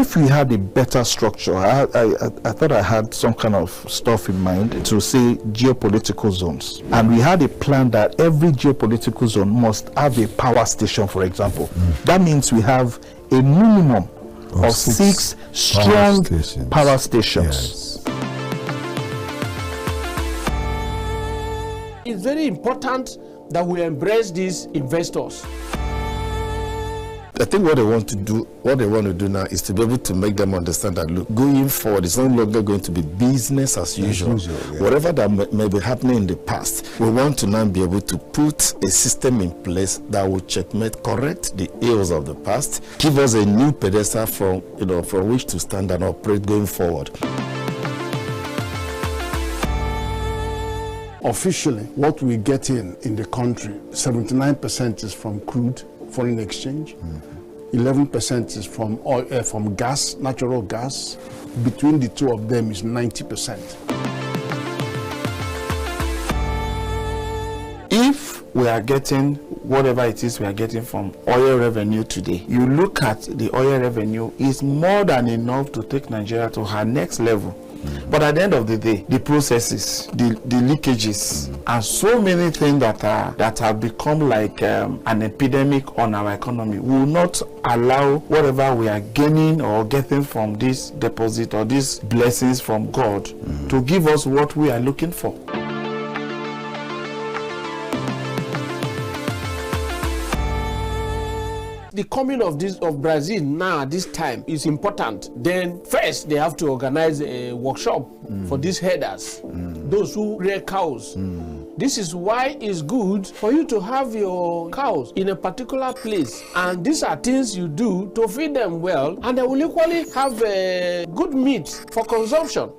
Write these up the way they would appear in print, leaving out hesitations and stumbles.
If we had a better structure, I thought I had some kind of stuff in mind to say geopolitical zones. And we had a plan that every geopolitical zone must have a power station, for example. That means we have a minimum of 6 strong power stations. Yes. It's very important that we embrace these investors. I think what they want to do now is to be able to make them understand that, look, going forward, it's no longer going to be business as usual. Whatever that may be happening in the past, we want to now be able to put a system in place that will checkmate, correct the ills of the past, give us a new pedestal from which to stand and operate going forward. Officially, what we get in the country, 79% is from crude, foreign exchange, 11% is from oil, from gas, natural gas. Between the two of them is 90%. If we are getting whatever it is we are getting from oil revenue today, you look at the oil revenue, is more than enough to take Nigeria to her next level. But at the end of the day, the processes, the leakages, and so many things that have become like an epidemic on our economy will not allow whatever we are gaining or getting from this deposit or these blessings from God to give us what we are looking for. The coming of Brazil now this time is important. Then first they have to organize a workshop for these herders, those who rear cows. This is why it's good for you to have your cows in a particular place, and these are things you do to feed them well, and they will equally have good meat for consumption.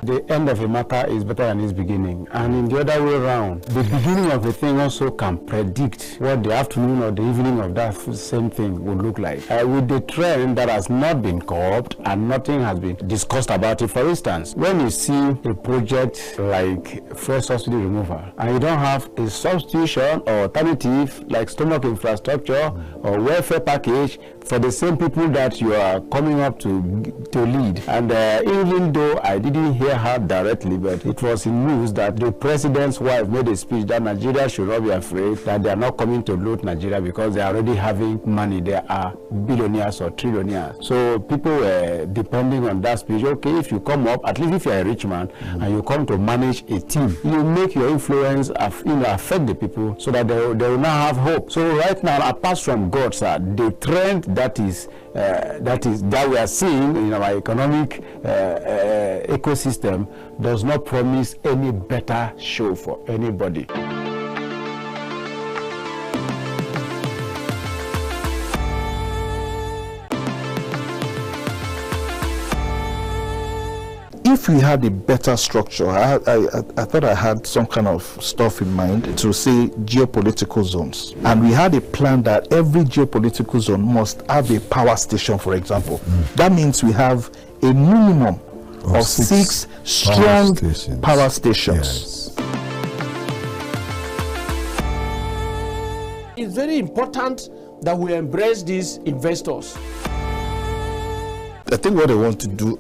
The end of a matter is better than its beginning, and in the other way around, the beginning of a thing also can predict what the afternoon or the evening of that same thing would look like. With the trend that has not been curbed and nothing has been discussed about it, for instance, when you see a project like fuel subsidy removal and you don't have a substitution or alternative like stomach infrastructure or welfare package for the same people that you are coming up to lead, and even though I didn't hear her directly, but it was in news that the president's wife made a speech that Nigeria should not be afraid that they are not coming to loot Nigeria because they are already having money. They are billionaires or trillionaires. So people were depending on that speech. Okay, if you come up, at least if you are a rich man and you come to manage a team, you make your influence affect the people so that they will not have hope. So right now, apart from God, sir, the trend that we are seeing in our economic ecosystem does not promise any better show for anybody. If we had a better structure, I thought I had some kind of stuff in mind to say geopolitical zones. And we had a plan that every geopolitical zone must have a power station, for example. That means we have a minimum of 6 strong power stations. Yes. It's very important that we embrace these investors. I think what they want to do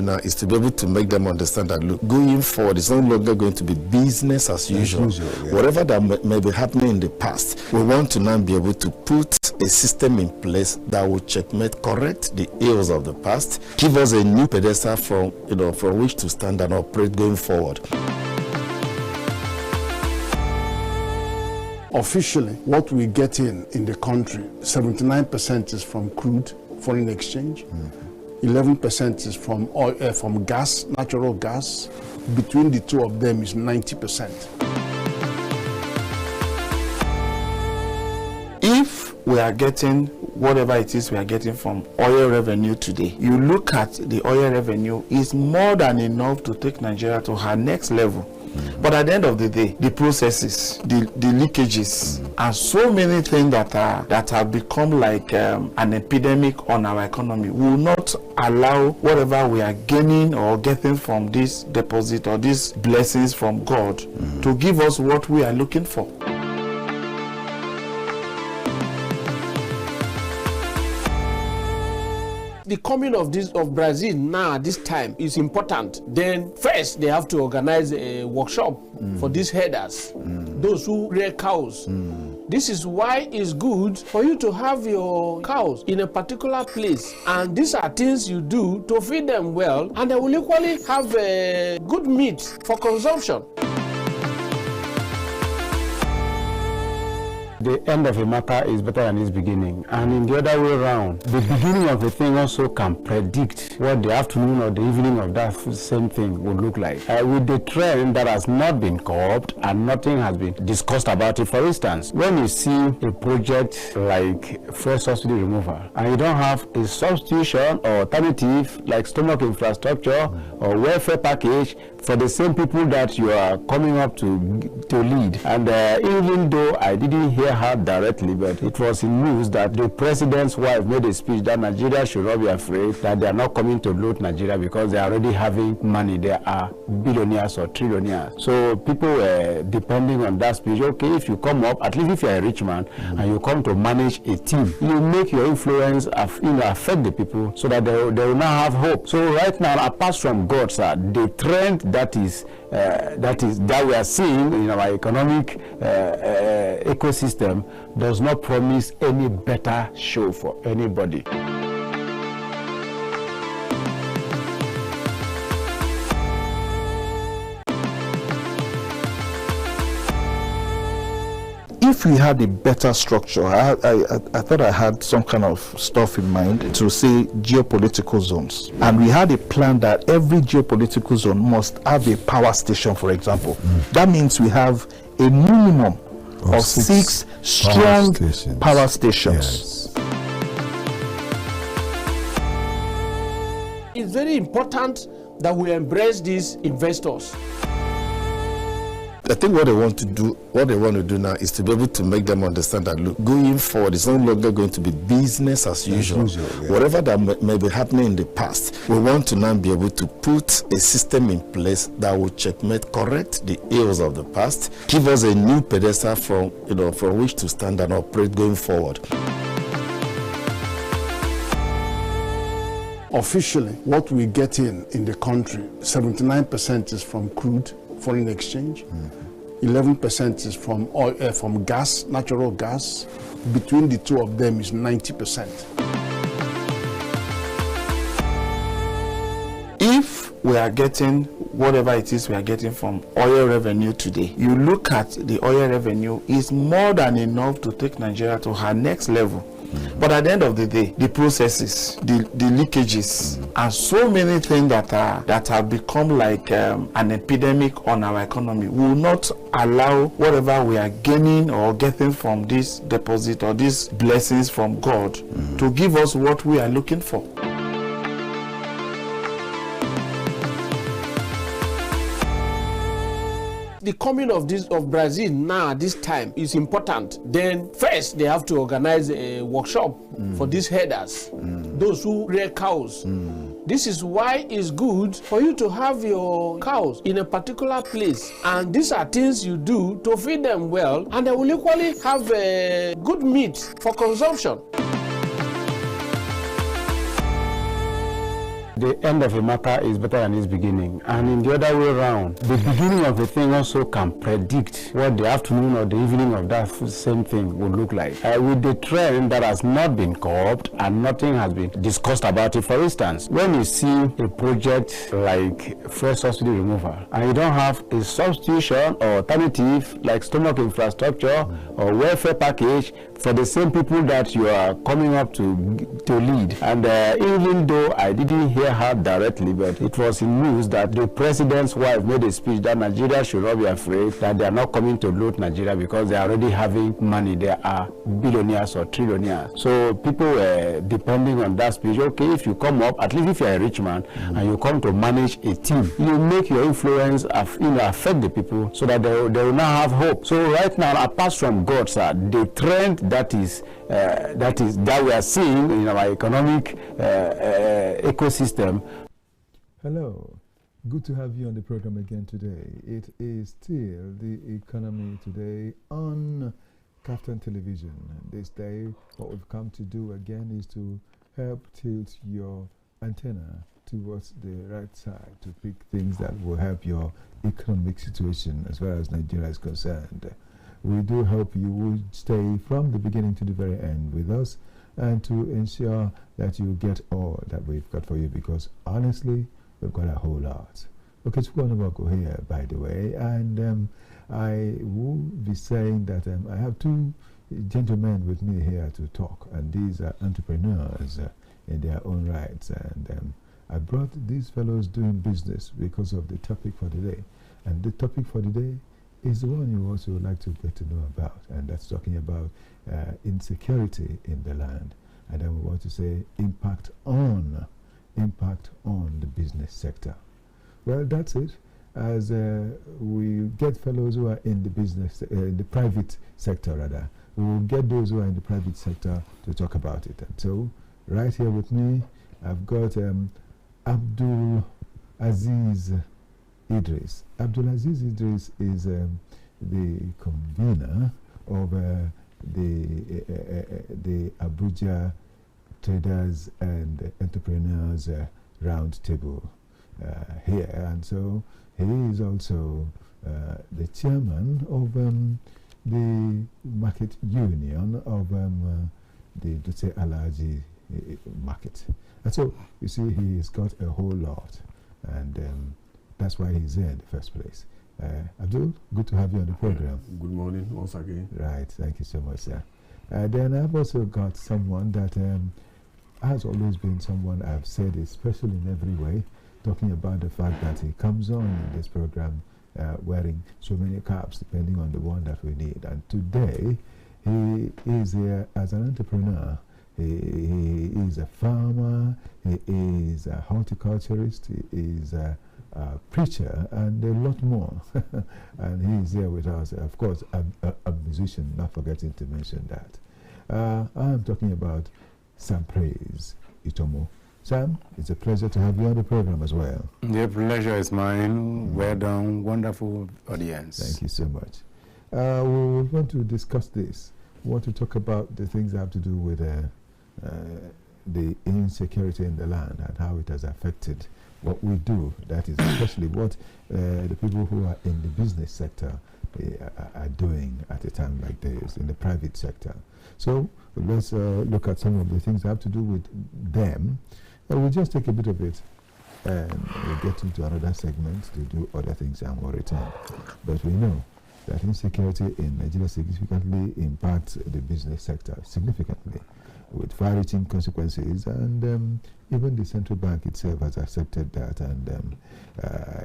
now is to be able to make them understand that, look, going forward, it's no longer going to be business as usual. Whatever that may be happening in the past, we want to now be able to put a system in place that will checkmate, correct the ills of the past, give us a new pedestal from which to stand and operate going forward. Officially, what we get in the country, 79% is from crude, foreign exchange, 11% is from oil, from gas, natural gas. Between the two of them is 90%. If we are getting whatever it is we are getting from oil revenue today, you look at the oil revenue, is more than enough to take Nigeria to her next level. But at the end of the day, the processes, the leakages, and so many things that have become like an epidemic on our economy will not allow whatever we are gaining or getting from this deposit or these blessings from God to give us what we are looking for. The coming of Brazil now this time is important. Then first they have to organize a workshop for these herders, those who rear cows. This is why it's good for you to have your cows in a particular place, and these are things you do to feed them well, and they will equally have good meat for consumption. The end of a matter is better than its beginning, and in the other way around, the beginning of a thing also can predict what the afternoon or the evening of that same thing would look like. With the trend that has not been curbed and nothing has been discussed about it, for instance, when you see a project like fuel subsidy removal and you don't have a substitution or alternative like stomach infrastructure or welfare package for the same people that you are coming up to lead. And even though I didn't hear her directly, but it was in news that the president's wife made a speech that Nigeria should not be afraid that they are not coming to loot Nigeria because they are already having money. They are billionaires or trillionaires. So people were depending on that speech. Okay, if you come up, at least if you are a rich man and you come to manage a team, you make your influence affect the people so that they will not have hope. So right now, apart from God, sir, the trend that we are seeing in our economic ecosystem does not promise any better show for anybody. If we had a better structure, I thought I had some kind of stuff in mind to say geopolitical zones. And we had a plan that every geopolitical zone must have a power station, for example. That means we have a minimum of six strong power stations. Yes. It's very important that we embrace these investors. I think what they want to do now is to be able to make them understand that, look, going forward, it's no longer going to be business as usual. Yeah. Whatever that may be happening in the past, we want to now be able to put a system in place that will checkmate, correct the ills of the past, give us a new pedestal from which to stand and operate going forward. Officially, what we get in the country, 79% is from crude, foreign exchange, 11% is from oil, from gas, natural gas. Between the two of them is 90%. If we are getting whatever it is we are getting from oil revenue today, you look at the oil revenue is more than enough to take Nigeria to her next level. But at the end of the day, the processes, the leakages, and so many things that have become like an epidemic on our economy will not allow whatever we are gaining or getting from this deposit or these blessings from God to give us what we are looking for. The coming of Brazil now this time is important. Then first they have to organize a workshop for these herders, those who rear cows. This is why it's good for you to have your cows in a particular place, and these are things you do to feed them well, and they will equally have good meat for consumption. The end of a matter is better than its beginning, and in the other way around, the beginning of a thing also can predict what the afternoon or the evening of that same thing would look like. With the trend that has not been curbed and nothing has been discussed about it, for instance, when you see a project like fuel subsidy removal and you don't have a substitution or alternative like stomach infrastructure or welfare package for the same people that you are coming up to lead. And even though I didn't hear her directly, but it was in news that the president's wife made a speech that Nigeria should not be afraid that they are not coming to loot Nigeria because they are already having money. They are billionaires or trillionaires. So people were depending on that speech. Okay, if you come up, at least if you are a rich man and you come to manage a team, you make your influence affect the people so that they will not have hope. So right now, apart from God, sir, the trend that we are seeing in our economic ecosystem. Hello, good to have you on the program again today. It is still the economy today on KAFTAN television. This day, what we've come to do again is to help tilt your antenna towards the right side to pick things that will help your economic situation as far as Nigeria is concerned. We do hope you will stay from the beginning to the very end with us and to ensure that you get all that we've got for you, because honestly, we've got a whole lot. Okay, so we're going to go here, by the way, and I will be saying that I have two gentlemen with me here to talk, and these are entrepreneurs in their own rights, and I brought these fellows doing business because of the topic for today, and the topic for today is the one you also would like to get to know about, and that's talking about insecurity in the land. And then we want to say impact on the business sector. Well, that's it. As we get fellows who are in the business, in the private sector rather, we will get those who are in the private sector to talk about it. And so, right here with me, I've got Abdul Aziz Idris. Abdul Aziz Idris is the convener of the Abuja Traders and Entrepreneurs Roundtable here, and so he is also the chairman of the market union of the Dutse Alaji market. And so you see, he's got a whole lot, and that's why he's here in the first place. Abdul, good to have you on the program. Good morning once again. Right, thank you so much, sir. Then I've also got someone that has always been someone I've said is special in every way, talking about the fact that he comes on in this program wearing so many caps, depending on the one that we need. And today, he is here as an entrepreneur. He is a farmer, he is a horticulturist, he is a preacher, and a lot more. And he is here with us, of course, a musician, not forgetting to mention that. I'm talking about Sam Praise Itomo. Sam, it's a pleasure to have you on the program as well. The pleasure is mine. Well done, wonderful audience. Thank you so much. We want to discuss this. We want to talk about the things that have to do with the insecurity in the land and how it has affected what we do. That is especially what the people who are in the business sector are doing at a time like this in the private sector. So let's look at some of the things that have to do with them. We'll just take a bit of it and we'll get into another segment to do other things and we'll return. But we know that insecurity in Nigeria significantly impacts the business sector, significantly, with far-reaching consequences, and even the central bank itself has accepted that, and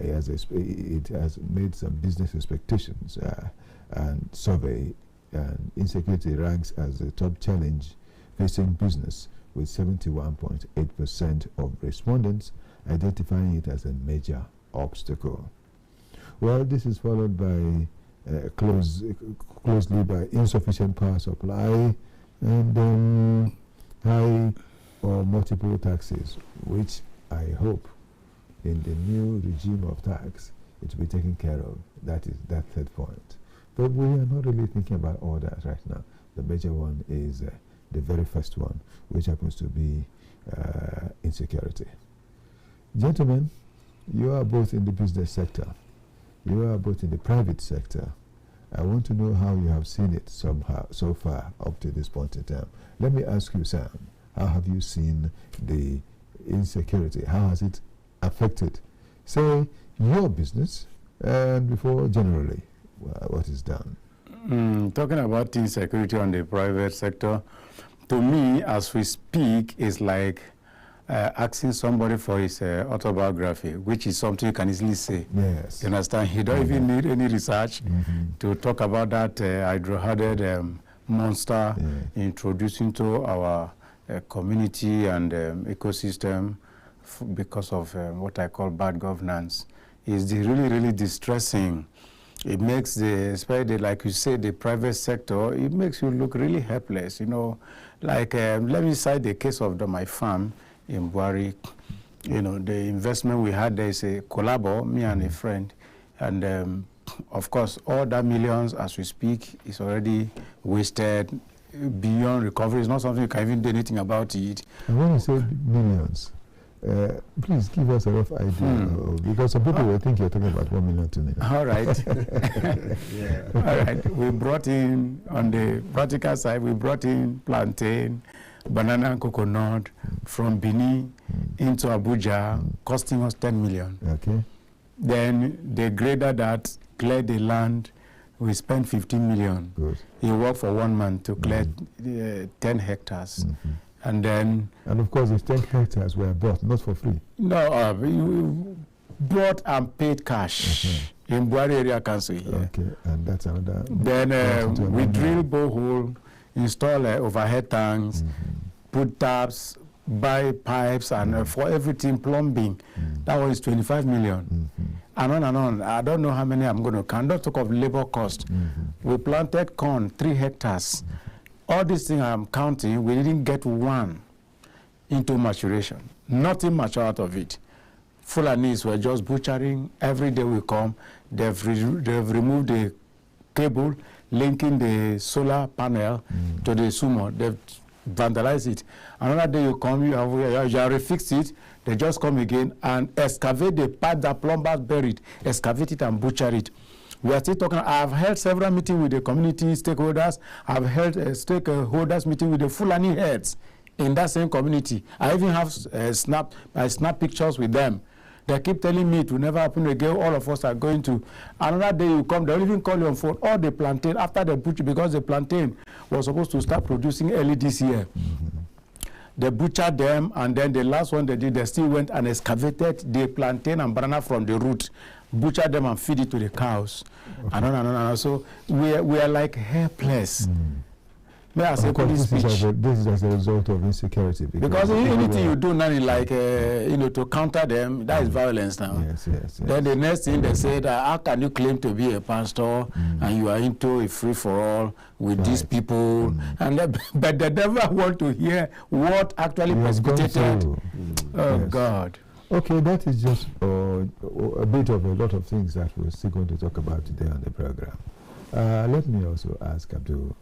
it has made some business expectations and survey, and insecurity ranks as the top challenge facing business, with 71.8% of respondents identifying it as a major obstacle. Well, this is followed by closely by insufficient power supply and high or multiple taxes, which I hope in the new regime of tax it will be taken care of. That is that third point. But we are not really thinking about all that right now. The major one is the very first one, which happens to be insecurity. Gentlemen, you are both in the business sector. You are both in the private sector. I want to know how you have seen it somehow so far up to this point in time. Let me ask you, Sam, how have you seen the insecurity? How has it affected, say, your business and before generally what is done? Talking about insecurity on the private sector, to me, as we speak, is like asking somebody for his autobiography, which is something you can easily say. Yes. You understand? He don't even need any research to talk about that hydro-headed monster introducing to our community and ecosystem because of what I call bad governance. Is really, really distressing. It makes especially like you say, the private sector, it makes you look really helpless. You know, like let me cite the case of my farm in Buari. You know, the investment we had there is a collabo, me and a friend, and of course all that millions as we speak is already wasted beyond recovery. It's not something you can even do anything about it. And when you say millions, please give us a rough idea, because some people will think you're talking about 1 million, 2 million. All right. All right. We brought in, on the practical side, we brought in plantain, banana and coconut from Benin into Abuja, costing us 10 million. Okay. Then the grader that cleared the land, we spent 15 million. Good. He worked for 1 month to clear 10 hectares. And then... And of course, the 10 hectares were bought, not for free. No, we bought and paid cash in Buhari Area Council here. Okay, and that's another... Then we drill borehole, install overhead tanks, put taps, buy pipes, and for everything, plumbing. That was 25 million. And on and on. I don't know how many I'm going to count. Don't talk of labor cost. We planted corn, 3 hectares. All these things I'm counting, we didn't get one into maturation. Nothing mature out of it. Fulanis were just butchering. Every day we come, they've removed the cable linking the solar panel to the sumo. They've vandalized it. Another day you come, you refix it, they just come again and excavate the part that plumbers buried, excavate it and butcher it. We are still talking. I've held several meetings with the community stakeholders. I've held a stakeholders meeting with the Fulani heads in that same community. I even have snap pictures with them. They keep telling me it will never happen again. All of us are going to. Another day you come, they'll even call you on phone. All the plantain, after the butcher, because the plantain was supposed to start producing early this year. They butchered them, and then the last one they did, they still went and excavated the plantain and banana from the root, butchered them and feed it to the cows. And on and on and on. So we are like helpless. May I say this is as a result of insecurity. Because anything you do now, like to counter them, that is violence now. Yes. Then the next thing they said, how can you claim to be a pastor and you are into a free for all with these people? And but they never want to hear what actually precipitated. Oh God. Okay, that is just a bit of a lot of things that we're still going to talk about today on the program. Let me also ask Abdul.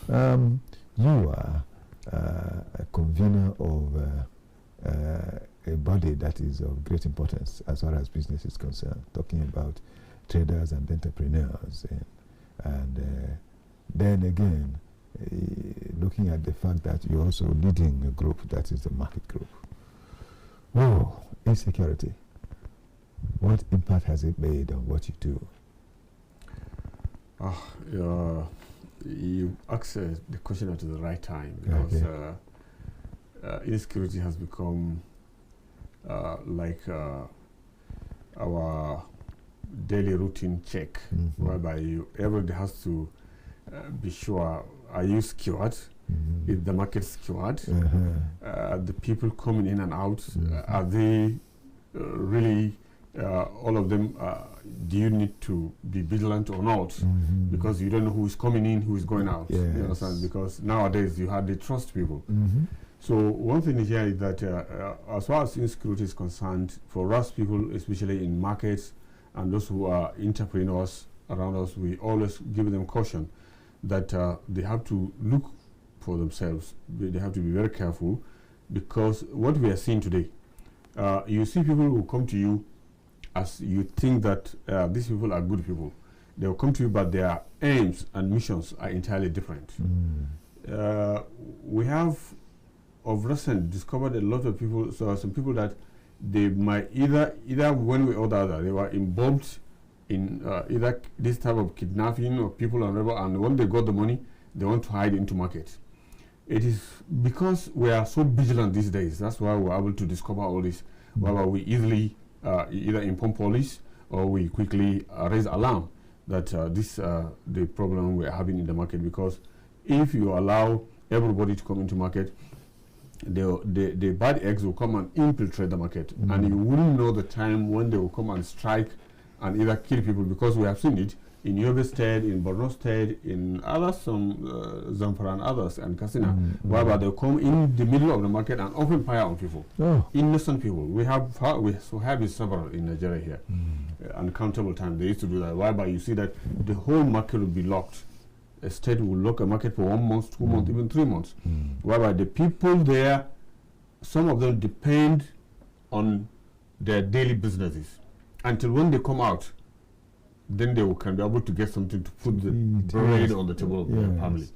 You are a convener of a body that is of great importance as far as business is concerned, talking about traders and entrepreneurs. And then again, looking at the fact that you're also leading a group that is the market group. Oh, insecurity. What impact has it made on what you do? You asked the question at the right time, because insecurity has become like our daily routine check, whereby everybody has to be sure, are you secured? Is the market secured? The people coming in and out, are they really, all of them, do you need to be vigilant or not? Because you don't know who is coming in, who is going out. You understand? Because nowadays you hardly trust people. So one thing here is that as far as insecurity is concerned, for us people, especially in markets and those who are entrepreneurs around us, we always give them caution that they have to look for themselves. They have to be very careful, because what we are seeing today, you see people who come to you as you think that these people are good people. They will come to you, but their aims and missions are entirely different. We have, of recent, discovered a lot of people, so some people that they might either one way or the other, they were involved in either this type of kidnapping of people and when they got the money, they want to hide into market. It is because we are so vigilant these days. That's why we're able to discover all this, whereby we easily either inform police or we quickly raise alarm that this the problem we're having in the market. Because if you allow everybody to come into market, the bad eggs will come and infiltrate the market, and you wouldn't know the time when they will come and strike and either kill people, because we have seen it in Yobe State, in Borno State, in others, some Zamfara and others, and Katsina, whereby they come in the middle of the market and open fire on people, innocent people. We have it several in Nigeria here, uncountable times. They used to do that, whereby you see that the whole market will be locked. a state will lock a market for 1 month, 2 months, even 3 months. Whereby the people there, some of them depend on their daily businesses until when they come out, then they can be able to get something to put the bread on the table of their family.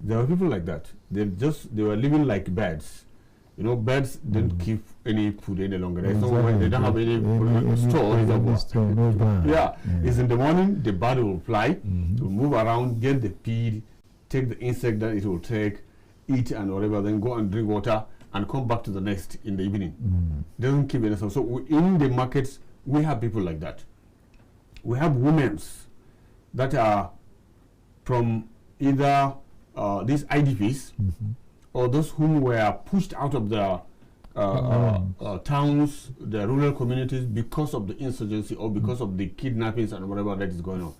There are people like that. They were living like birds. You know, birds don't keep any food any longer. They don't have any store. It's in the morning, the bird will fly, will move around, get the feed, take the insect that it will take, eat and whatever, then go and drink water and come back to the nest in the evening. Doesn't keep anything. So in the markets, we have people like that. We have women that are from either these IDPs or those whom were pushed out of the towns, the rural communities because of the insurgency or because of the kidnappings and whatever that is going on.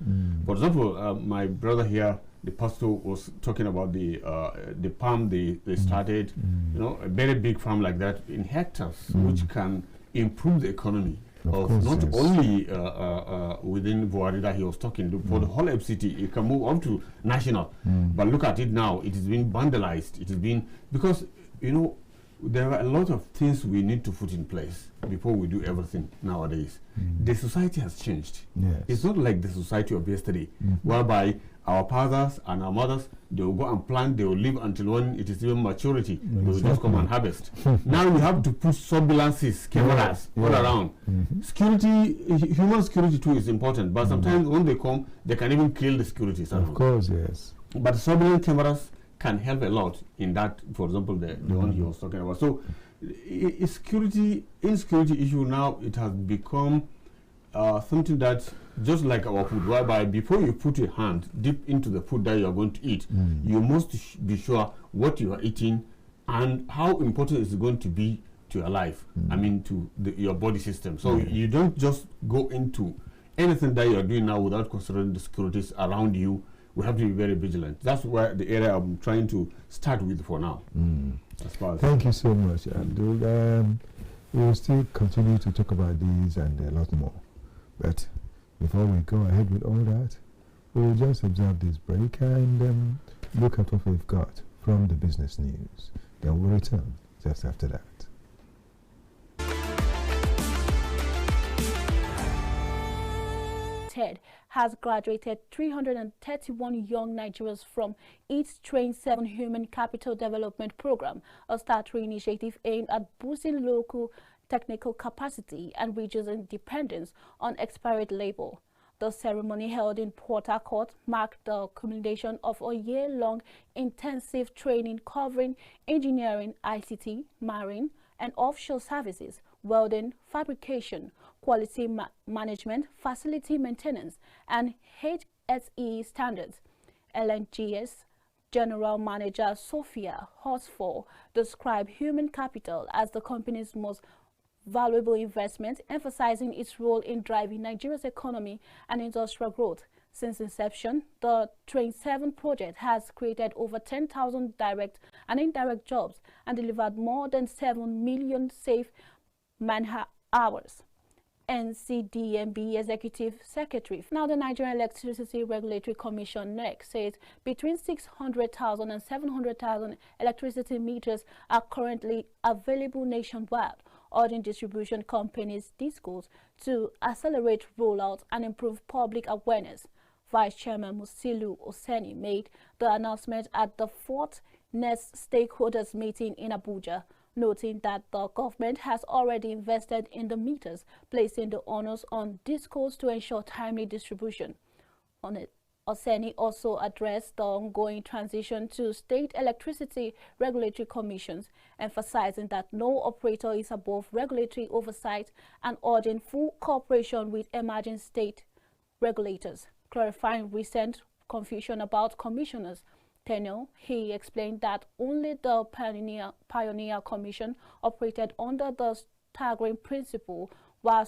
For example, my brother here, the pastor, was talking about the farm they started, you know, a very big farm like that in hectares, which can improve the economy of not only within Buhari that he was talking to, for the whole FCT. It can move up to national. But look at it now, it is being vandalized. It has been, because, you know, there are a lot of things we need to put in place before we do everything nowadays. The society has changed. It's not like the society of yesterday, whereby our fathers and our mothers, they will go and plant, they will live until when it is even maturity, they will just come and harvest. Now we have to put surveillances, cameras all around. Security, human security too is important, but sometimes when they come, they can even kill the security. Of course, yes. But surveillance cameras can help a lot in that, for example, the one he was talking about. So insecurity issue now, it has become something that, just like our food, whereby before you put your hand deep into the food that you are going to eat, you must be sure what you are eating and how important it's going to be to your life, I mean to your body system. So you don't just go into anything that you are doing now without considering the securities around you. We have to be very vigilant. That's where the area I'm trying to start with for now. As far as thank you so much, Abdul. We will still continue to talk about these and a lot more. But before we go ahead with all that, we will just observe this break and look at what we've got from the business news. Then we'll return just after that. Has graduated 331 young Nigerians from its Train 7 Human Capital Development Program, a statutory initiative aimed at boosting local technical capacity and reducing dependence on expired labor. The ceremony held in Port Harcourt marked the culmination of a year-long intensive training covering engineering, ICT, marine and offshore services, welding, fabrication, quality management, facility maintenance, and HSE standards. LNG's General Manager Sophia Horsford described human capital as the company's most valuable investment, emphasizing its role in driving Nigeria's economy and industrial growth. Since inception, the Train 7 project has created over 10,000 direct and indirect jobs and delivered more than 7 million safe man-hours. NCDMB Executive Secretary. Now, the Nigerian Electricity Regulatory Commission, NEC, says between 600,000 and 700,000 electricity meters are currently available nationwide, urging distribution companies, DISCOs, to accelerate rollout and improve public awareness. Vice Chairman Musilu Oseni made the announcement at the 4th NEC stakeholders meeting in Abuja, noting that the government has already invested in the meters, placing the onus on DISCOs to ensure timely distribution. On it, Oseni also addressed the ongoing transition to state electricity regulatory commissions, emphasizing that no operator is above regulatory oversight and urging full cooperation with emerging state regulators. Clarifying recent confusion about commissioners' tenure, he explained that only the Pioneer Commission operated under the staggering principle, while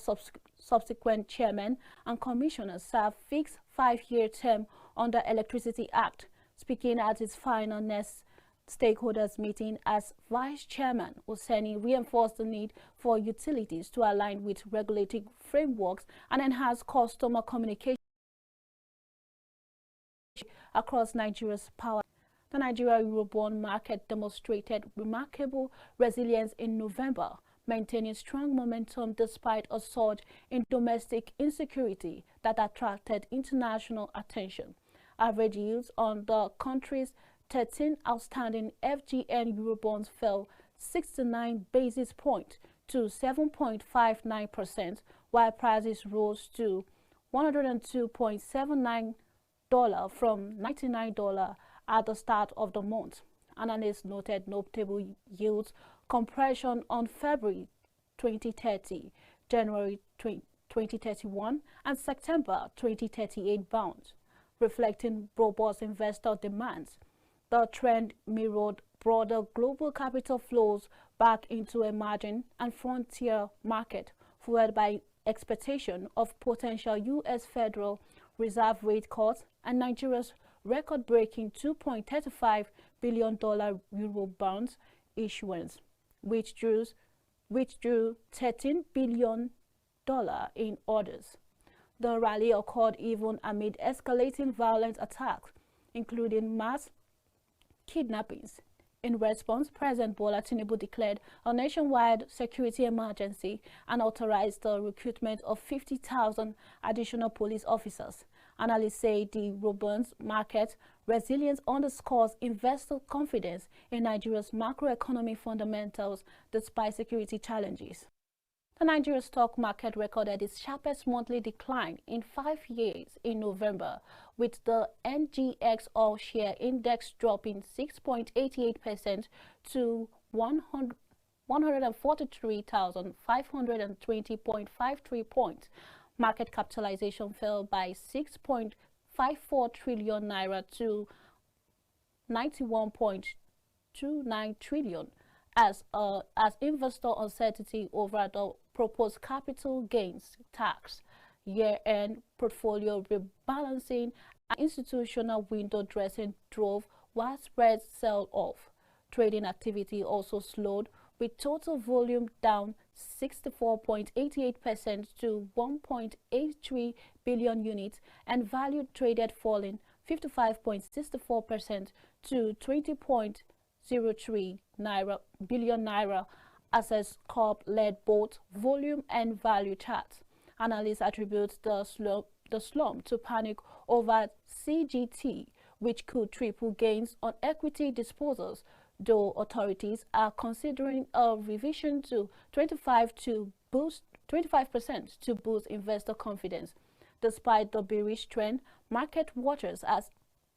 subsequent chairmen and commissioners serve fixed 5-year term under Electricity Act. Speaking at its final NEC stakeholders meeting as Vice Chairman, Oseni reinforced the need for utilities to align with regulatory frameworks and enhance customer communication across Nigeria's power. The Nigeria Eurobond market demonstrated remarkable resilience in November, maintaining strong momentum despite a surge in domestic insecurity that attracted international attention. Average yields on the country's 13 outstanding FGN Eurobonds fell 69 basis points to 7.59%, while prices rose to $102.79 from $99 at the start of the month. Analysts noted notable yields compression on February 2030, January 2031, and September 2038 bonds, reflecting robust investor demands. The trend mirrored broader global capital flows back into emerging and frontier market, fueled by expectation of potential U.S. Federal Reserve rate cuts and Nigeria's record-breaking $2.35 billion Euro bonds issuance, which drew $13 billion in orders. The rally occurred even amid escalating violent attacks, including mass kidnappings. In response, President Bola Tinubu declared a nationwide security emergency and authorized the recruitment of 50,000 additional police officers. Analysts say the robust market resilience underscores investor confidence in Nigeria's macroeconomic fundamentals despite security challenges. The Nigeria stock market recorded its sharpest monthly decline in 5 years in November, with the NGX All Share Index dropping 6.88% to 143,520.53 points. Market capitalization fell by 6.54 trillion naira to 91.29 trillion as investor uncertainty over the proposed capital gains tax, year-end portfolio rebalancing, and institutional window dressing drove widespread sell-off. Trading activity also slowed, with total volume down 64.88% to 1.83 billion units and value traded falling 55.64% to 20.03 billion naira. Access Corp led both volume and value charts. Analysts attribute the slump to panic over CGT, which could triple gains on equity disposals, though authorities are considering a revision to 25% to boost investor confidence. Despite the bearish trend, market watchers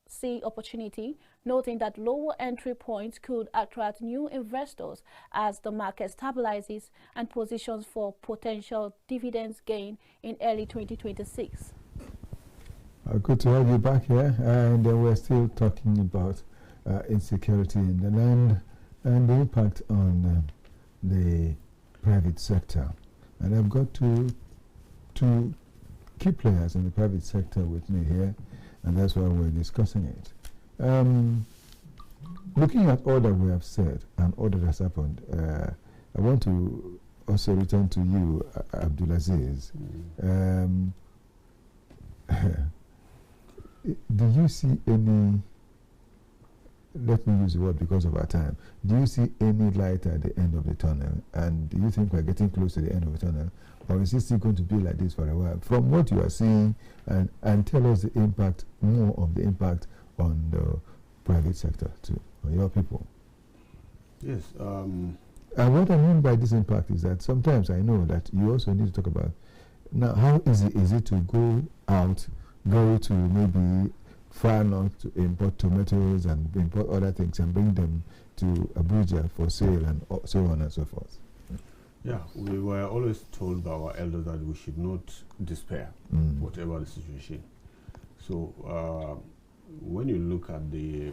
see opportunity, noting that lower entry points could attract new investors as the market stabilizes and positions for potential dividends gain in early 2026. Good to have you back here, and we're still talking about insecurity in the land and the impact on the private sector. And I've got two key players in the private sector with me here, and that's why we're discussing it. Looking at all that we have said and all that has happened, I want to also return to you, Abdulaziz. Do you see any, let me use the word because of our time, do you see any light at the end of the tunnel? And do you think we're getting close to the end of the tunnel? Or is it still going to be like this for a while? From what you are seeing, and tell us the impact, more of the impact on the private sector too, on your people. Yes. And what I mean by this impact is that sometimes I know that you also need to talk about, now how easy is it to go to maybe far north to import tomatoes and import other things and bring them to Abuja for sale and so on and so forth? Yeah, we were always told by our elders that we should not despair, whatever the situation. So when you look at the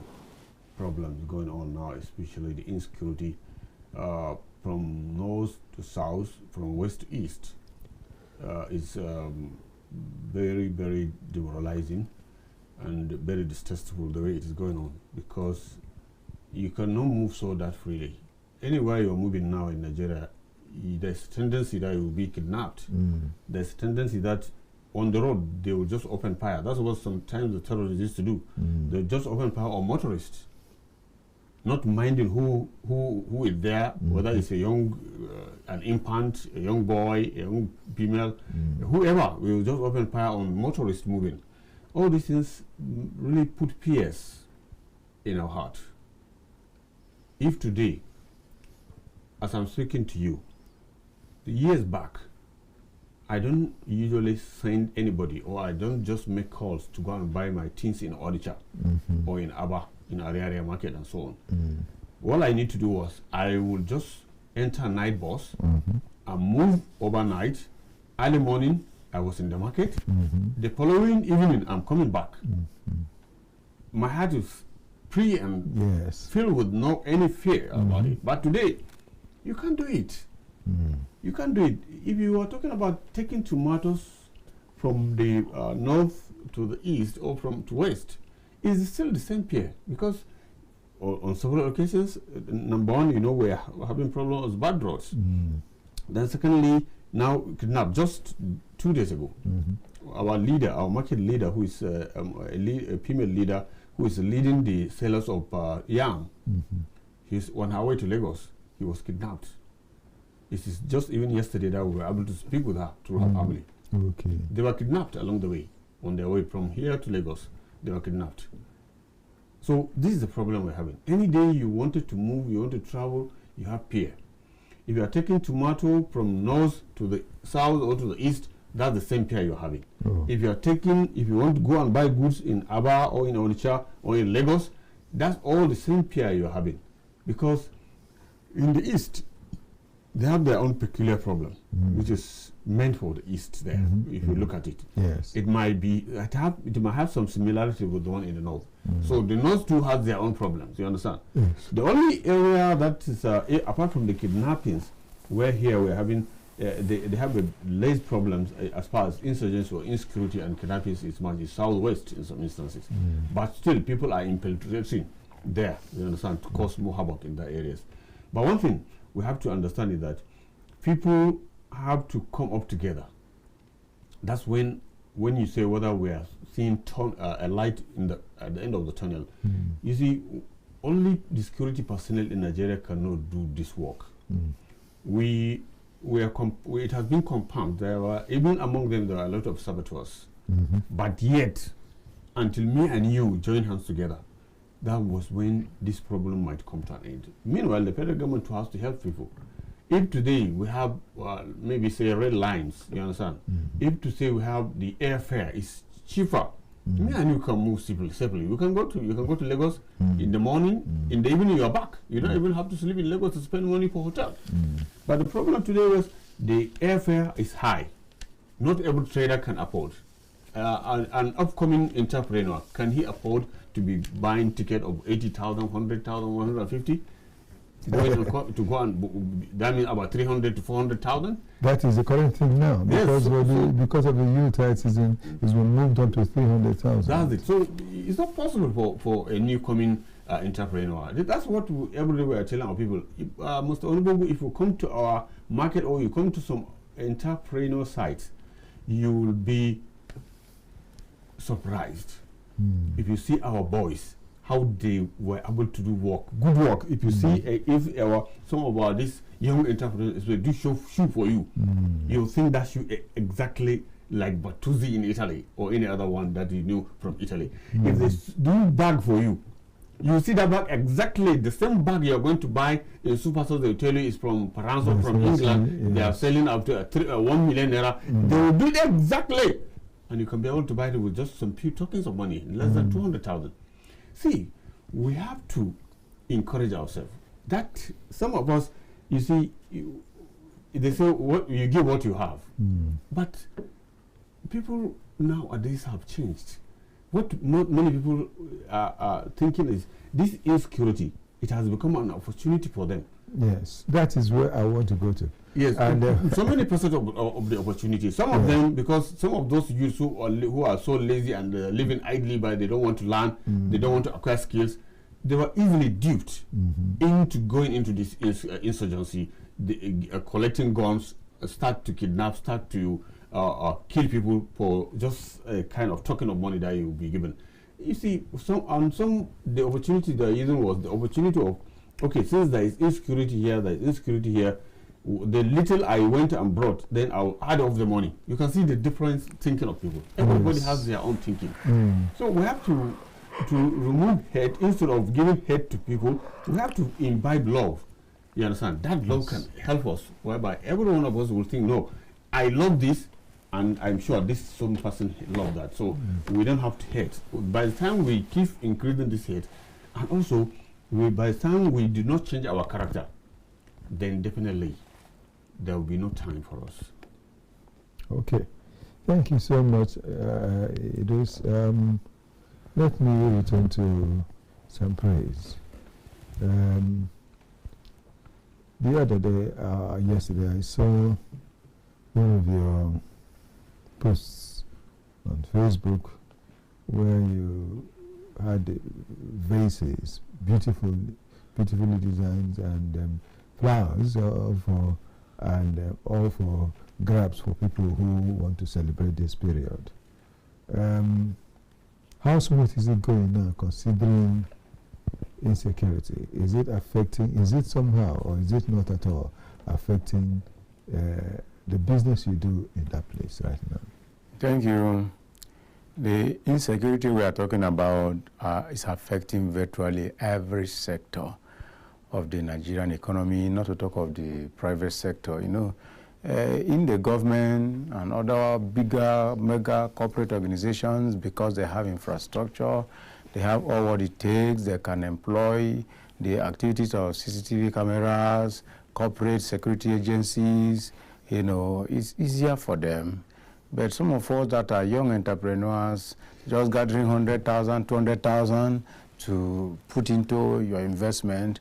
problems going on now, especially the insecurity from north to south, from west to east, is very, very demoralizing and very distasteful the way it is going on, because you cannot move so that freely. Anywhere you're moving now in Nigeria, there's a tendency that you will be kidnapped. There's a tendency that on the road, they will just open fire. That's what sometimes the terrorists used to do. They just open fire on motorists, not minding who is there, whether it's a young, an infant, a young boy, a young female, whoever. We will just open fire on motorists moving. All these things really put fears in our heart. If today, as I'm speaking to you, years back, I don't usually send anybody, or I don't just make calls to go and buy my things in Onitsha or in Aba, in Ariaria market and so on. All I need to do was, I will just enter a night bus and move overnight. Early morning, I was in the market. The following evening, I'm coming back. My heart is free and filled with no any fear about it. But today, you can't do it. You can't do it. If you are talking about taking tomatoes from the north to the east or from to west, it's still the same fear, because on several occasions, number one, you know, we're having problems with bad roads. Then secondly, now kidnapped. Just 2 days ago, our leader, our market leader, who is a female leader, who is leading the sellers of yam, he's on her way to Lagos. He was kidnapped. It is just even yesterday that we were able to speak with her through her family. They were kidnapped along the way, on their way from here to Lagos. They were kidnapped. So this is the problem we're having. Any day you wanted to move, you want to travel, you have fear. If you are taking tomato from north to the south or to the east, that's the same fear you're having. If you are taking, if you want to go and buy goods in Aba or in Onitsha or in Lagos, that's all the same fear you're having. Because in the east, they have their own peculiar problem, which is meant for the east there, if you look at it. It might be, it might have some similarity with the one in the north. So the north too has their own problems, you understand? The only area that is, apart from the kidnappings, where here we're having, they have less problems as far as insurgency or insecurity and kidnappings is much is southwest in some instances. But still, people are infiltrating there, you understand, to cause more havoc in the areas. But one thing we have to understand is that people have to come up together. That's when you say whether we are seeing a light at the end of the tunnel. You see, only the security personnel in Nigeria cannot do this work. It has been confirmed. There were, even among them, there are a lot of saboteurs. But yet, until me and you join hands together, that was when this problem might come to an end. Meanwhile, the federal government has to help people. If today we have maybe say red lines, you understand? If to say we have the airfare is cheaper, me and you can move separately. You can go to Lagos in the morning, in the evening you are back. You don't even have to sleep in Lagos to spend money for hotel. But the problem today was the airfare is high. Not every trader can afford. An upcoming entrepreneur, can he afford to be buying ticket of 80,000, 100,000, 150? to go and that means about 300 to 400,000. That is the current thing now, because because of the Yuletide season, it's been moved up to 300,000. That's it. So it's not possible for a new coming entrepreneur. That's what every day we are telling our people. Most honorable, if you come to our market or you come to some entrepreneur sites, you will be surprised if you see our boys, how they were able to do good work. If you see some of our these young entrepreneurs, they do shoe for you, you think that shoe exactly like Batuzzi in Italy or any other one that you knew from Italy. If they do bag for you, you see that bag exactly the same bag you are going to buy in superstores. They will tell you is from France or from England. They are selling up to 1 million naira. They will do it exactly, and you can be able to buy it with just some few tokens of money, less than 200,000. See, we have to encourage ourselves. That some of us, you see, they say you give what you have, but people nowadays have changed. What many people are thinking is this insecurity. It has become an opportunity for them. Yes, that is where I want to go to. Yes, and so many percent of the opportunity. Some of them, because some of those youths who are so lazy and living idly by, they don't want to learn, they don't want to acquire skills, they were easily duped into going into this insurgency, collecting guns, start to kidnap, start to kill people for just a kind of token of money that you will be given. You see, the opportunity they're using was the opportunity of, okay, since there is insecurity here, the little I went and brought, then I'll add off the money. You can see the difference thinking of people. Everybody has their own thinking. So we have to remove hate. Instead of giving hate to people, we have to imbibe love. You understand? That love can help us, whereby every one of us will think, no, I love this, and I'm sure this some person love that. So we don't have to hate. By the time we keep increasing this hate, and also by the time we do not change our character, then definitely there will be no time for us. Okay, thank you so much. Let me return to some praise. The other day, yesterday, I saw one of your posts on Facebook where you had vases, beautifully designed, and flowers, all for grabs for people who want to celebrate this period. How smooth is it going now, considering insecurity? Is it affecting, is it somehow, or is it not at all affecting the business you do in that place right now? Thank you. The insecurity we are talking about is affecting virtually every sector of the Nigerian economy, not to talk of the private sector. You know, in the government and other bigger, mega corporate organizations, because they have infrastructure, they have all what it takes, they can employ the activities of CCTV cameras, corporate security agencies, you know, it's easier for them. But some of us that are young entrepreneurs, just gathering 100,000, 200,000 to put into your investment,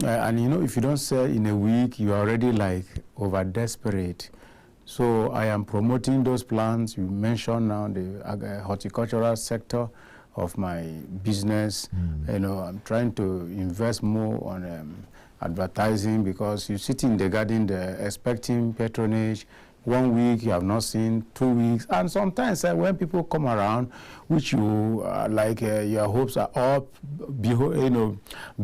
and you know, if you don't sell in a week, you're already like over desperate. So I am promoting those plans. You mentioned now the horticultural sector of my business. You know, I'm trying to invest more on advertising, because you sit in the garden there expecting patronage. 1 week you have not seen, 2 weeks, and sometimes when people come around, which you your hopes are up, you know,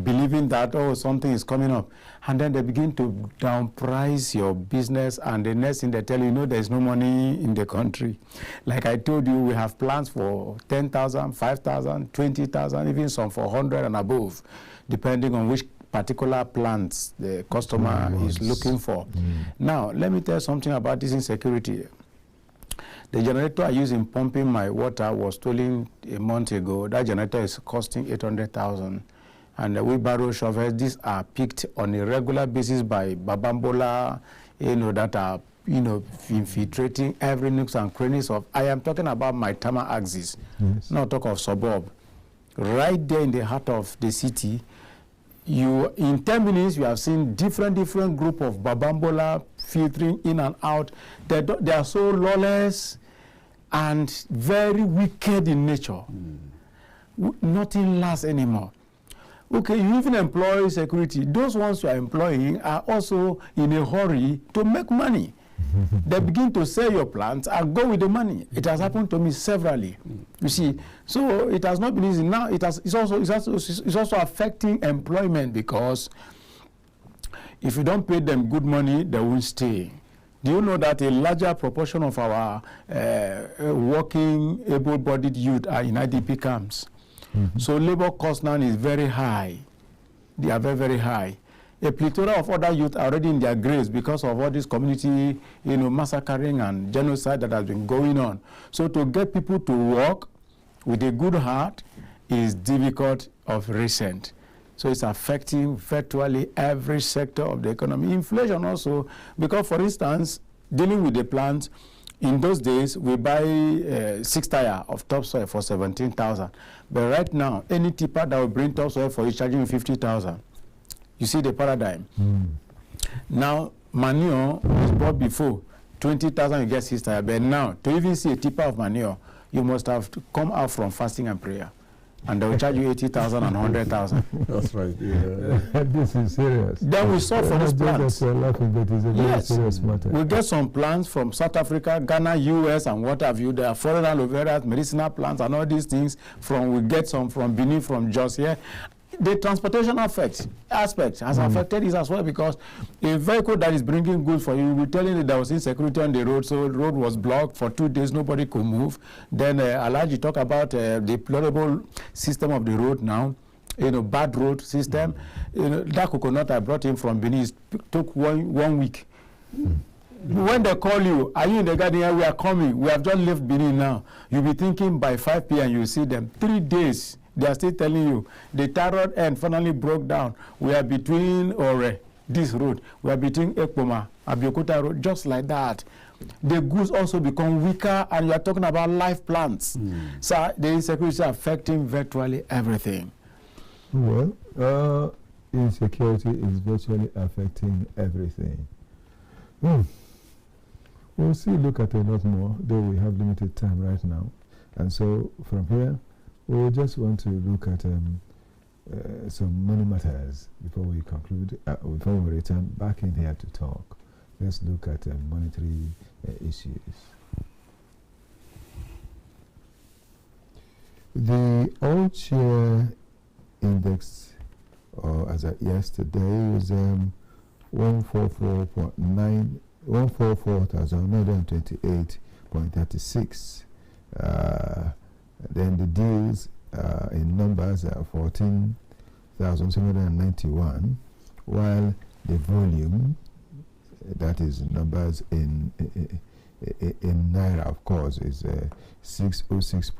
believing that something is coming up, and then they begin to downprice your business, and the next thing they tell you, no, there's no money in the country. Like I told you, we have plans for 10,000, 5,000, 20,000, even some for 100 and above, depending on which particular plants the customer is looking for. Now, let me tell you something about this insecurity. The generator I use in pumping my water was stolen a month ago. That generator is costing 800,000. And the wheelbarrow shovels, these are picked on a regular basis by Babambola, you know, that are, you know, infiltrating every nooks and crannies of, I am talking about my Tama axis, not talk of suburb. Right there in the heart of the city, in 10 minutes, you have seen different group of Babambola filtering in and out. They are so lawless and very wicked in nature. Nothing lasts anymore. Okay, you even employ security. Those ones you are employing are also in a hurry to make money. They begin to sell your plants and go with the money. It has happened to me severally. You see, so it has not been easy. Now it's also affecting employment, because if you don't pay them good money, they won't stay. Do you know that a larger proportion of our working, able-bodied youth are in IDP camps? So labor cost now is very high. They are very, very high. A plethora of other youth are already in their graves because of all this community, you know, massacring and genocide that has been going on. So to get people to work with a good heart is difficult of recent. So it's affecting virtually every sector of the economy. Inflation also, because for instance, dealing with the plants, in those days, we buy 6 tires of topsoil for 17,000. But right now, any tipper that will bring topsoil for you charging 50,000. You see the paradigm. Now, manure was bought before 20,000, you get 6 tires. But now, to even see a tipper of manure, you must have to come out from fasting and prayer. and they will charge you 80,000 and 100,000. That's right. Yeah. This is serious. Then we saw for these plants. You're laughing, but it's a very serious matter. We get some plants from South Africa, Ghana, US, and what have you. There are foreign aloe vera, medicinal plants, and all these things. We get some from Benin, from Jos here. The transportation aspect has affected this as well, because a vehicle that is bringing goods for you will be telling you there was insecurity on the road, so the road was blocked for 2 days, nobody could move. Then Alhaji talk about the deplorable system of the road now, bad road system. That coconut I brought in from Benin took one week. When they call you, are you in the garden here? We are coming. We have just left Benin now. You'll be thinking by 5 p.m. you see them. 3 days. They are still telling you the tar road end finally broke down. We are between this road. We are between Ekpoma, Abiyokuta road, just like that. The goods also become weaker, and you are talking about live plants. So the insecurity is affecting virtually everything. Well, insecurity is virtually affecting everything. We'll still look at a lot more, though we have limited time right now. And so from here, we just want to look at some money matters before we conclude, before we return back in here to talk. Let's look at monetary issues. The all-share index, as of yesterday, was 144,928.36. Then the deals in numbers are 14,791, while the volume, that is numbers in naira, of course, is 606.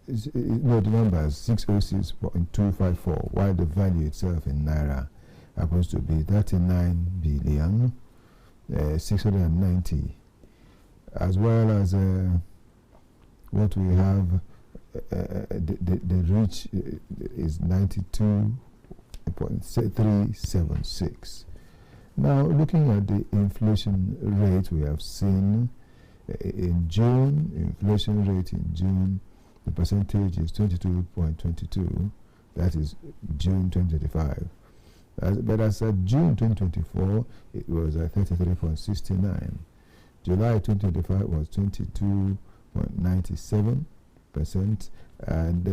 The numbers 606.254, while the value itself in naira happens to be 39,690, as well as what we have, the reach is 92.376. Now, looking at the inflation rate we have seen in June, inflation rate in June, the percentage is 22.22. That is June 2025. But as of June 2024, it was at 33.69. July 2025 was 22.97%, and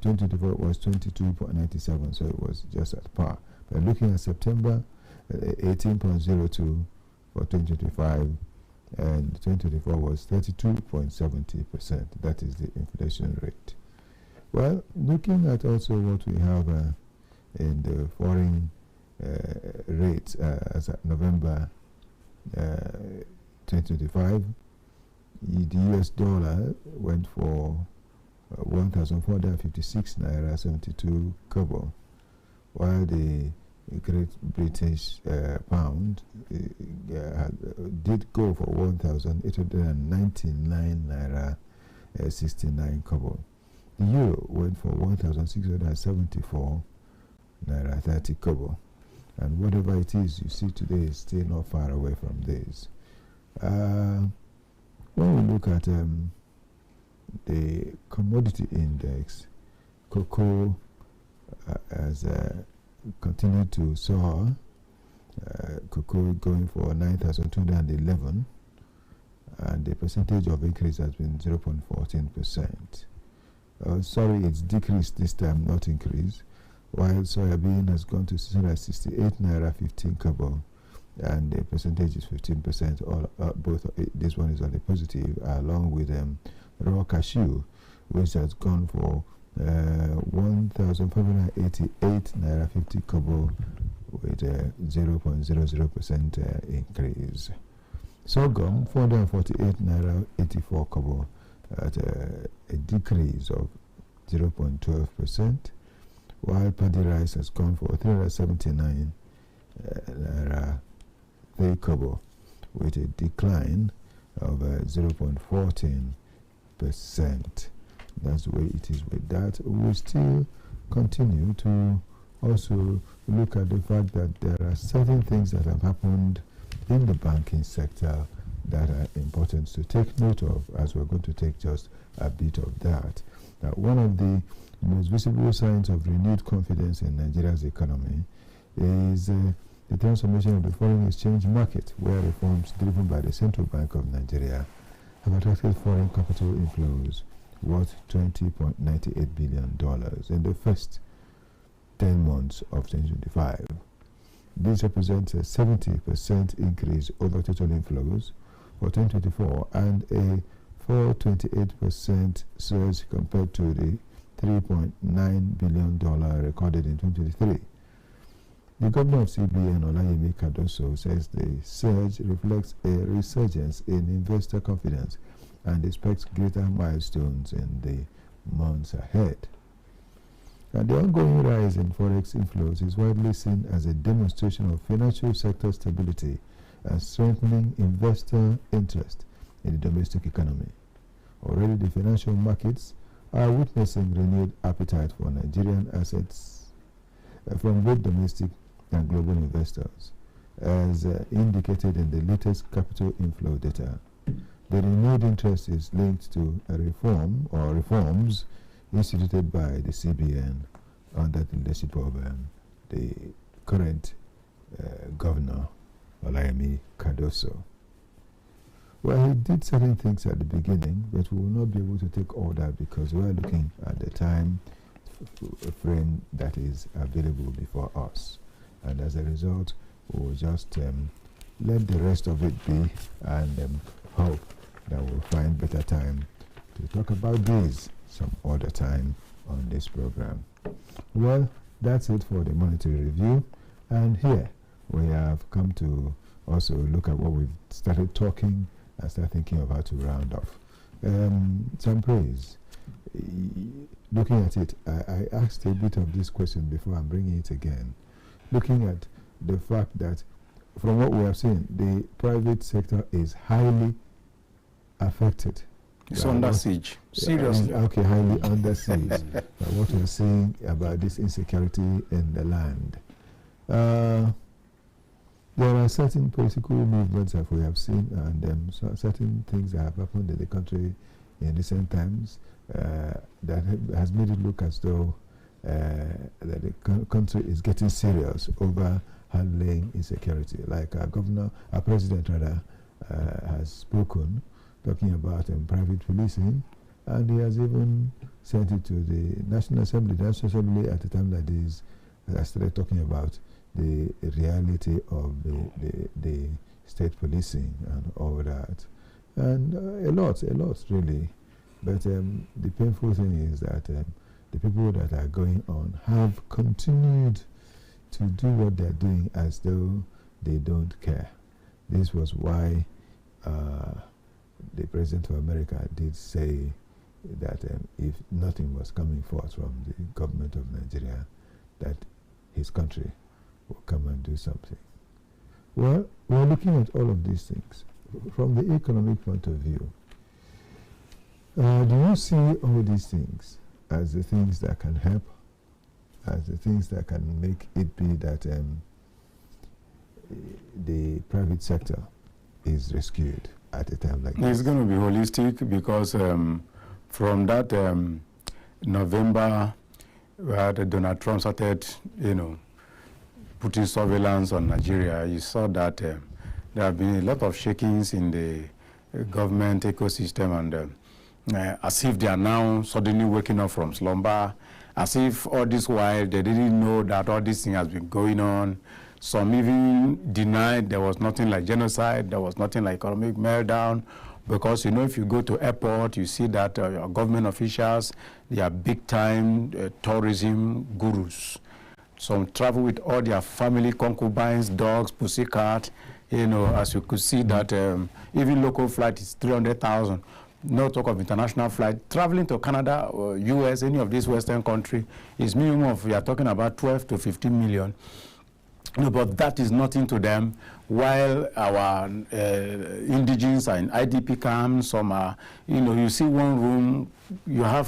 2024 was 22.97, so it was just at par. But looking at September, 18.02 for 2025, and 2024 was 32.70%. That is the inflation rate. Well, looking at also what we have in the foreign rates as at November 2025, the US dollar went for 1,456 naira 72 kobo, while the Great British pound did go for 1,899 naira 69 kobo. The euro went for 1,674 naira 30 kobo, and whatever it is you see today is still not far away from this. When we look at the commodity index, cocoa has continued to soar. Cocoa going for 9,211, and the percentage of increase has been 0.14%. Sorry, it's decreased this time, not increased. While soybean has gone to 668 naira 15 kobo, and the percentage is 15%. Both this one is on the positive, along with raw cashew, which has gone for 1,588 naira 50 kobo, with a 0.00% increase. Sorghum 448 naira 84 kobo, at a decrease of 0.12%, while paddy rice has gone for 379 naira 3 kobo, with a decline of 0.14%. That's the way it is with that. We will still continue to also look at the fact that there are certain things that have happened in the banking sector that are important to take note of, as we're going to take just a bit of that. that one of the most visible signs of renewed confidence in Nigeria's economy is the transformation of the foreign exchange market, where reforms driven by the Central Bank of Nigeria have attracted foreign capital inflows worth $20.98 billion in the first 10 months of 2025. This represents a 70% increase over total inflows for 2024 and a 428% surge compared to the $3.9 billion recorded in 2023. The governor of CBN, Olayemi Cardoso, says the surge reflects a resurgence in investor confidence and expects greater milestones in the months ahead. And the ongoing rise in forex inflows is widely seen as a demonstration of financial sector stability and strengthening investor interest in the domestic economy. Already the financial markets are witnessing renewed appetite for Nigerian assets from both domestic and global investors, as indicated in the latest capital inflow data. The renewed interest is linked to a reform or reforms instituted by the CBN under the leadership of the current governor, Olayemi Cardoso. Well, he did certain things at the beginning, but we will not be able to take all that because we are looking at the time frame that is available before us. And as a result, we will just let the rest of it be and hope that we'll find better time to talk about these some other time on this program. Well, that's it for the monetary review. And here we have come to also look at what we've started talking and start thinking of how to round off. Some praise. Looking at it, I asked a bit of this question before I'm bringing it again. Looking at the fact that from what we have seen, the private sector is highly affected. It's under siege. Seriously. Okay, highly under siege. What we're seeing about this insecurity in the land. There are certain political movements that we have seen and certain things that have happened in the country in recent times that has made it look as though that the country is getting serious over handling insecurity. Like our president rather, has spoken, talking about private policing, and he has even sent it to the National Assembly. The National Assembly at a time like this started talking about the reality of the state policing and all that. And a lot really. But the painful thing is that the people that are going on have continued to do what they're doing as though they don't care. This was why the President of America did say that if nothing was coming forth from the government of Nigeria, that his country will come and do something. Well, we're looking at all of these things from the economic point of view. Do you see all these things as the things that can help, as the things that can make it be that the private sector is rescued at a time like this? It's going to be holistic because from that November, where Donald Trump started, putting surveillance on Nigeria, you saw that there have been a lot of shakings in the government ecosystem, and as if they are now suddenly waking up from slumber, as if all this while they didn't know that all this thing has been going on. Some even denied there was nothing like genocide, there was nothing like economic meltdown, because if you go to airport, you see that your government officials, they are big-time tourism gurus. Some travel with all their family, concubines, dogs, pussycat. As you could see that even local flight is 300,000. No talk of international flight. Traveling to Canada or US, any of these Western countries, is minimum of, we are talking about 12 to 15 million. No, but that is nothing to them. While our indigenes are in IDP camps, some are, you see one room, you have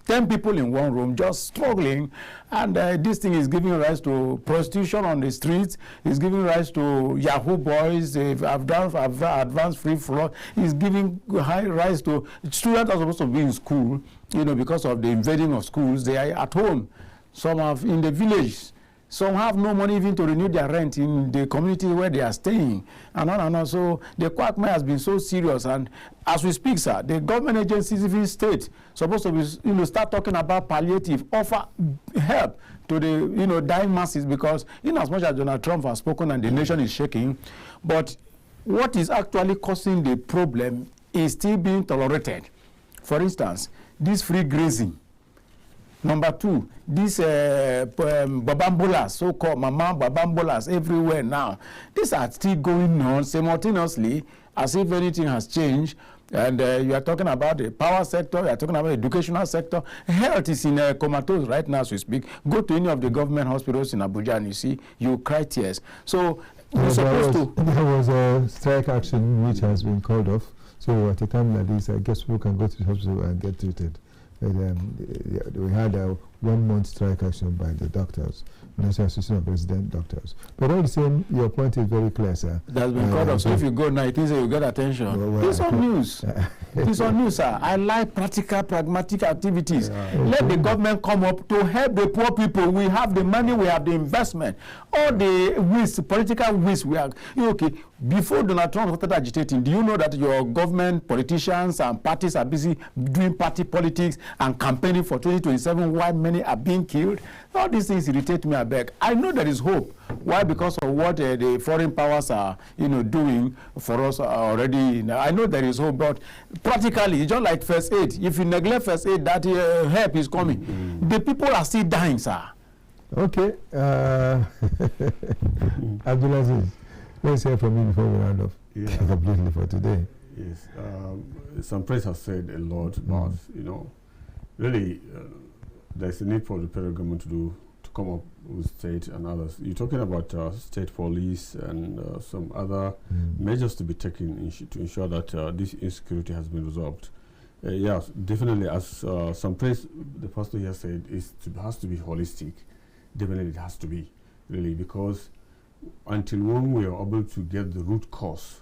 10 people in one room just struggling, and this thing is giving rise to prostitution on the streets, is giving rise to Yahoo boys, advanced free flow, is giving rise to students are supposed to be in school, because of the invading of schools. They are at home. Some are in the village. Some have no money even to renew their rent in the community where they are staying, and on and on. So the quagmire has been so serious, and as we speak, sir, the government agencies, even state, supposed to be, start talking about palliative, offer help to the, dying masses, because in as much as Donald Trump has spoken and the nation is shaking, but what is actually causing the problem is still being tolerated. For instance, this free grazing. Number two, these babambolas, so-called mama babambolas everywhere now. These are still going on simultaneously as if anything has changed. And you are talking about the power sector, you are talking about the educational sector. Health is in comatose right now as we speak. Go to any of the government hospitals in Abuja and you see, you cry tears. So you're supposed to... There was a strike action which has been called off. So at a time like this, I guess people can go to the hospital and get treated. We had a 1 month strike action by the doctors, National Association of Resident Doctors. But all the same, your point is very clear, sir. That's been called off. So if you go now, it means you get attention. It's on news. It's on news, sir. I like practical, pragmatic activities. Let the government come up to help the poor people. We have the money, we have the investment. All the whist, political whist, we are okay. Before Donald Trump started agitating, do you know that your government, politicians, and parties are busy doing party politics and campaigning for 2027 while many are being killed? All these things irritate me, I beg. I know there is hope. Why? Because of what the foreign powers are, doing for us already. I know there is hope, but practically, it's just like first aid. If you neglect first aid, that help is coming. The people are still dying, sir. Okay. Abdulaziz, let's hear from you before we round off completely for today. Yes. Some press have said a lot about, really, there's a need for the federal government to come up with state and others. You're talking about state police and some other measures to be taken to ensure that this insecurity has been resolved. Yes, definitely, as some press, the pastor here said, it has to be holistic. Definitely it has to be, really, because until when we are able to get the root cause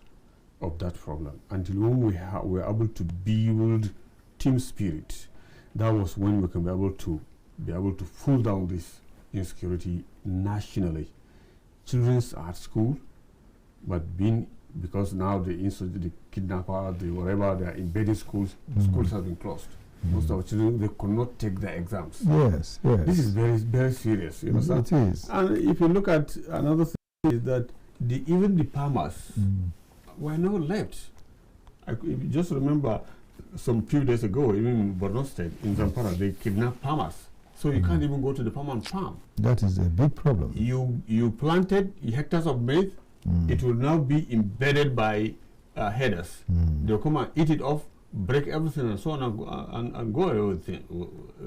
of that problem, until when we are able to build team spirit, that was when we can be able to pull down this insecurity nationally. Children are at school, but because now the kidnapper, the whatever, they are invading schools, schools have been closed. Most of our children, they could not take their exams. Yes, yes. This is very, very serious, you know, sir. It is. And if you look at another thing, is that even the farmers were not left. If you just remember some few days ago, even in Borno State, in Zamfara, they kidnapped farmers. So you can't even go to the farm and farm. That is a big problem. You planted hectares of maize, it will now be embedded by headers. They'll come and eat it off, break everything and so on, and go away with it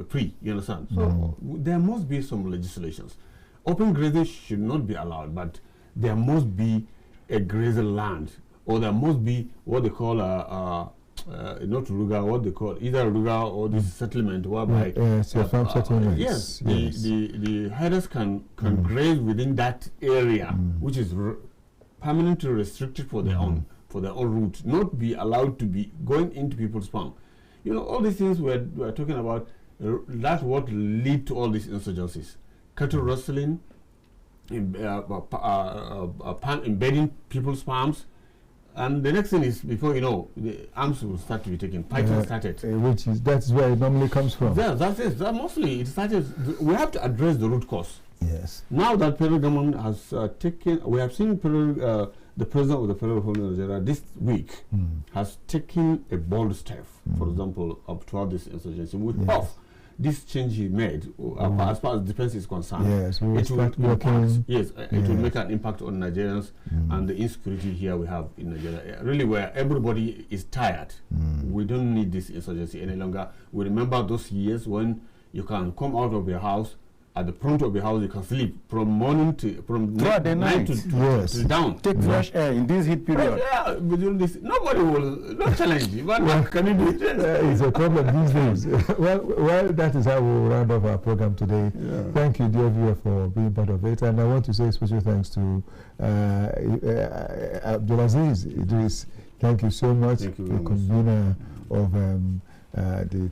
free, you understand? So there must be some legislations. Open grazing should not be allowed, but there must be a grazing land, or there must be what they call not ruga, what they call either ruga or this settlement whereby farm settlements. Yes, the herders can graze within that area, which is permanently restricted for their own route, not be allowed to be going into people's farm. You know, all these things we're talking about, that's what lead to all these insurgencies. Cattle rustling, embedding people's farms, and the next thing is, before you know, the arms will start to be taken. Fighting started. That's where it normally comes from. Yeah, that's it. Mostly it started. We have to address the root cause. Yes. Now that federal government has taken, we have seen the president of the Federal Republic of Nigeria this week has taken a bold step, for example, up toward this insurgency. With this change he made, as far as defense is concerned, yes, it will it will make an impact on Nigerians and the insecurity here we have in Nigeria. Really, where everybody is tired. We don't need this insurgency any longer. We remember those years when you can come out of your house, at the front of the house, you can sleep from morning to Throughout the night night. to down. Take fresh air in this heat period. Yeah, but during this, nobody will not challenge you. But can you do it? It's a problem these days. well, that is how we'll round off our program today. Yeah. Thank you, dear viewer, for being part of it. And I want to say special thanks to Abdulaziz Idris. Thank you so much, Thank you the very much. convener of the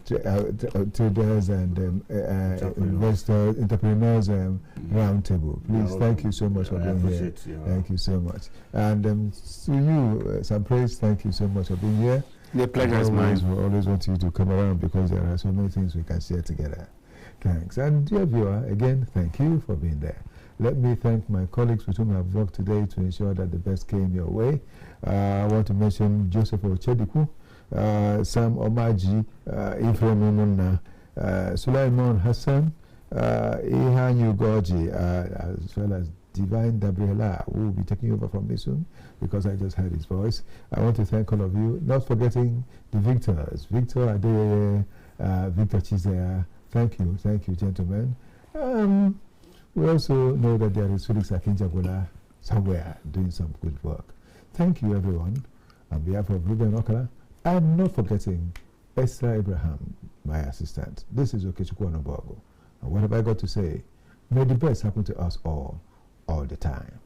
traders and entrepreneurs roundtable. Please, thank you so much for being here. Thank you so much. And to you, Sam Praise, thank you so much for being here. The pleasure is mine. We always want you to come around because there are so many things we can share together. Thanks. And dear viewer, again, thank you for being there. Let me thank my colleagues with whom I've worked today to ensure that the best came your way. I want to mention Joseph Ochediku, Sam Omaji, Ephraim Munna, Sulaiman Hassan, Ihanyu Goji, as well as Divine Gabriela, who will be taking over from me soon because I just heard his voice. I want to thank all of you, not forgetting the victors, Victor Adeye, Victor Chizea. Thank you, gentlemen. We also know that there is Felix Akinjagola somewhere doing some good work. Thank you, everyone. On behalf of Ruben Okala, I'm not forgetting Esther Abraham, my assistant. This is Okechukwu Onobogo. And what have I got to say? May the best happen to us all the time.